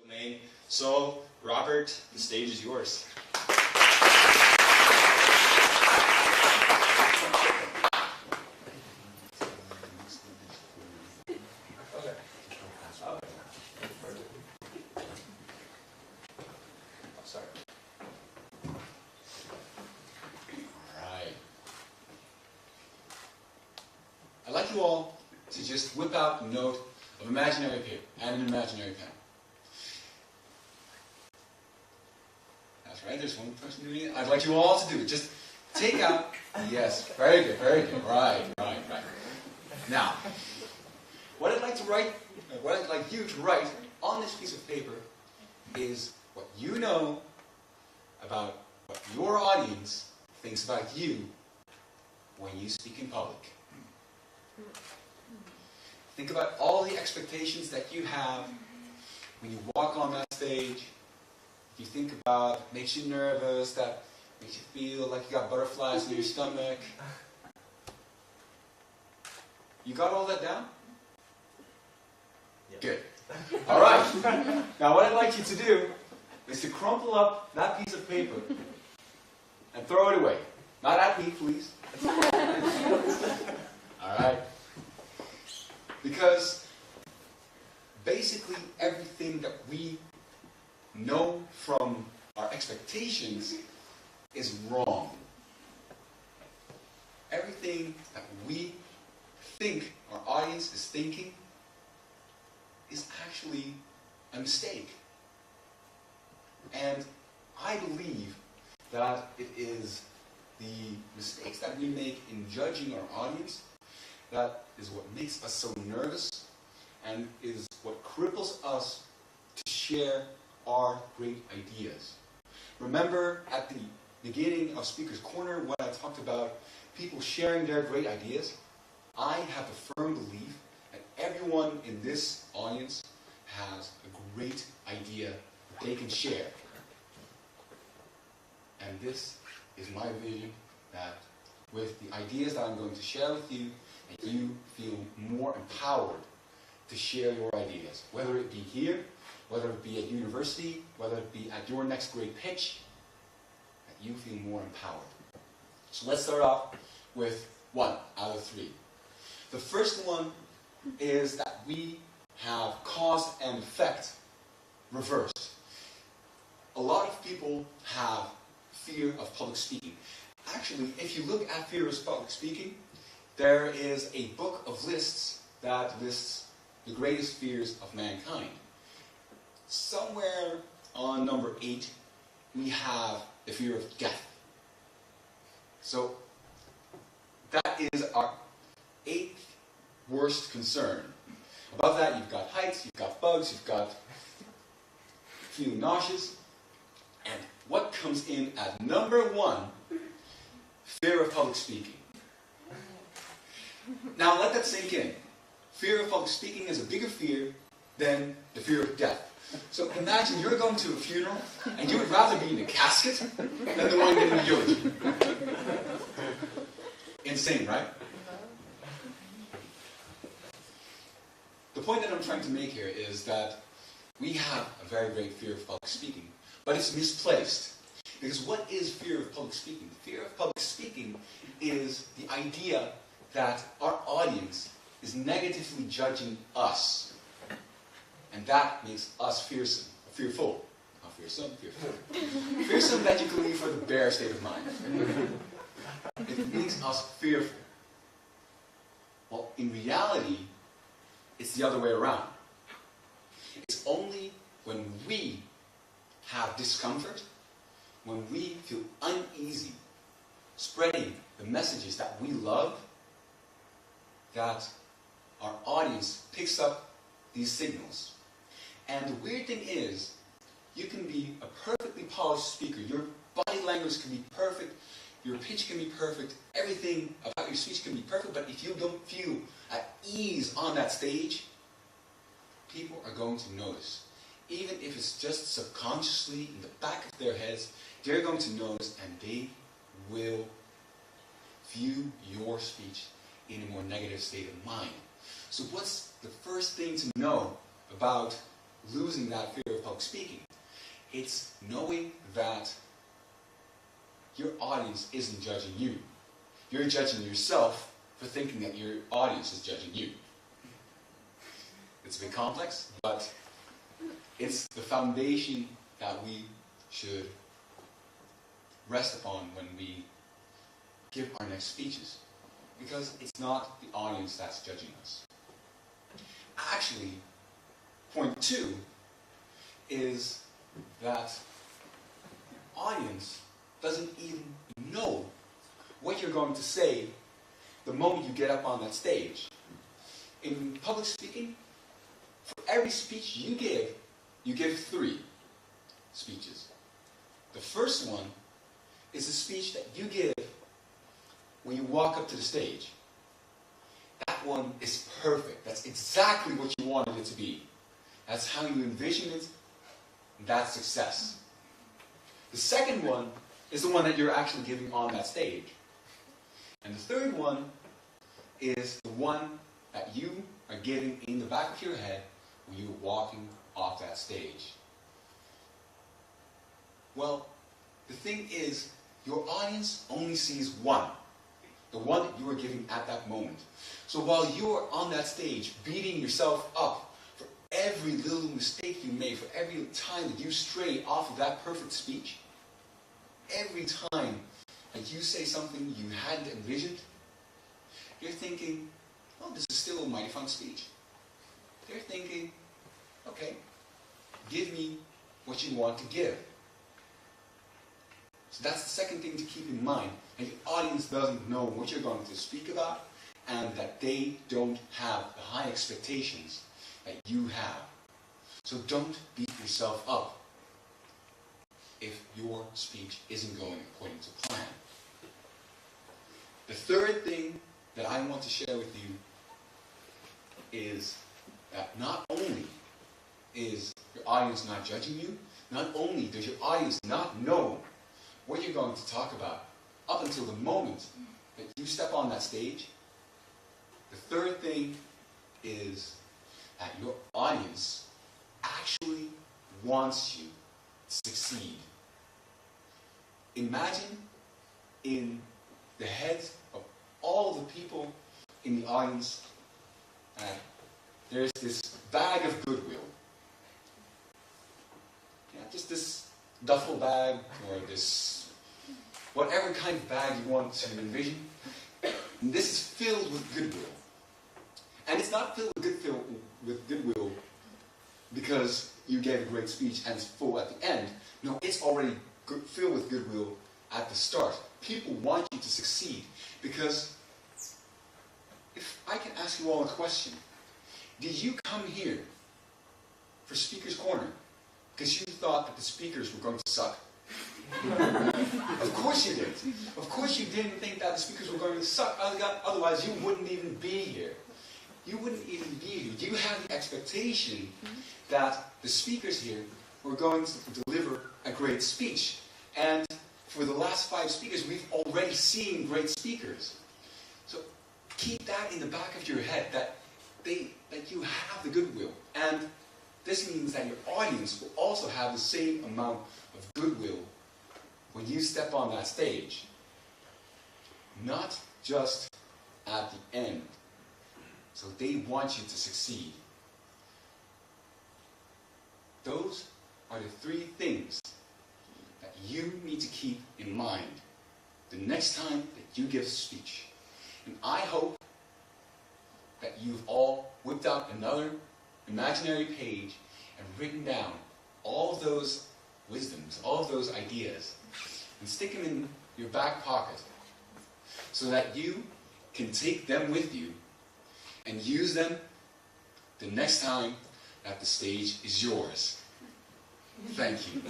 domain. So, Robert, the stage is yours. I'd like you all to just whip out a note of imaginary paper and an imaginary pen. That's right, there's one person doing it. I'd like you all to do it. Just take out, yes, very good, right. Now, what I'd like you to write on this piece of paper is what you know about what your audience thinks about you when you speak in public. Think about all the expectations that you have when you walk on that stage. You think about what makes you nervous, that makes you feel like you got butterflies in your stomach. You got all that down? Yep. Good. All right. Now what I'd like you to do is to crumple up that piece of paper and throw it away. Not at me, please. All right? Because basically everything that we know from our expectations is wrong. Everything that we think our audience is thinking is actually a mistake. And I believe that it is the mistakes that we make in judging our audience that is what makes us so nervous and is what cripples us to share our great ideas. Remember at the beginning of Speaker's Corner when I talked about people sharing their great ideas? I have a firm belief that everyone in this audience has a great idea that they can share. And this is my vision, that with the ideas that I'm going to share with you, that you feel more empowered to share your ideas. Whether it be here, whether it be at university, whether it be at your next great pitch, that you feel more empowered. So let's start off with 1 out of 3. The first one is that we have cause and effect reversed. A lot of people have fear of public speaking. Actually, if you look at fear of public speaking, there is a book of lists that lists the greatest fears of mankind. Somewhere on number 8, we have the fear of death. So that is our 8th worst concern. Above that, you've got heights, you've got bugs, you've got feeling nauseous. And what comes in at number 1? Fear of public speaking. Now let that sink in. Fear of public speaking is a bigger fear than the fear of death. So imagine you're going to a funeral and you would rather be in a casket than the one getting the eulogy. Insane, right? The point that I'm trying to make here is that we have a very great fear of public speaking, but it's misplaced. Because what is fear of public speaking? Fear of public speaking is the idea that our audience is negatively judging us. And that makes us fearful. Not fearsome, fearful. Fearsome that you can leave for the bare state of mind. It makes us fearful. Well, in reality, it's the other way around. It's only when we have discomfort, when we feel uneasy spreading the messages that we love, that our audience picks up these signals. And the weird thing is, you can be a perfectly polished speaker. Your body language can be perfect. Your pitch can be perfect. Everything about your speech can be perfect. But if you don't feel at ease on that stage, people are going to notice. Even if it's just subconsciously in the back of their heads, they're going to notice and they will view your speech in a more negative state of mind. So what's the first thing to know about losing that fear of public speaking. It's knowing that your audience isn't judging you. You're judging yourself for thinking that your audience is judging you. It's a bit complex, but it's the foundation that we should rest upon when we give our next speeches. Because it's not the audience that's judging us. Actually, point 2 is that your audience doesn't even know what you're going to say the moment you get up on that stage. In public speaking, for every speech you give 3 speeches. The first one is a speech that you give when you walk up to the stage. That one is perfect. That's exactly what you wanted it to be. That's how you envisioned it. That's success. The second one is the one that you're actually giving on that stage. And the third one is the one that you are giving in the back of your head when you're walking off that stage. Well, the thing is, your audience only sees one. The one that you are giving at that moment. So while you're on that stage, beating yourself up for every little mistake you made, for every time that you stray off of that perfect speech, every time that you say something you hadn't envisioned, you're thinking, oh, this is still a mighty fun speech. They're thinking, okay, give me what you want to give. So that's the second thing to keep in mind. And the audience doesn't know what you're going to speak about, and that they don't have the high expectations that you have. So don't beat yourself up if your speech isn't going according to plan. The third thing that I want to share with you is that not only is your audience not judging you, not only does your audience not know what you're going to talk about up until the moment that you step on that stage, the third thing is that your audience actually wants you to succeed. Imagine in the heads of all the people in the audience, there's this bag of goodwill. Yeah, just this duffel bag or this whatever kind of bag you want to envision. And this is filled with goodwill. And it's not filled with goodwill because you gave a great speech and it's full at the end. No, it's already filled with goodwill at the start. People want you to succeed because if I can ask you all a question, did you come here for Speaker's Corner because you thought that the speakers were going to suck? Of course you did. Of course you didn't think that the speakers were going to suck. Otherwise you wouldn't even be here. You wouldn't even be here. You had the expectation that the speakers here were going to deliver a great speech. And for the last 5 speakers, we've already seen great speakers. So keep that in the back of your head, that you have the goodwill. And this means that your audience will also have the same amount of goodwill when you step on that stage. Not just at the end. So they want you to succeed. Those are the 3 things that you need to keep in mind the next time that you give a speech. And I hope that you've all whipped out another imaginary page and written down all of those wisdoms, all of those ideas, and stick them in your back pocket so that you can take them with you and use them the next time that the stage is yours. Thank you.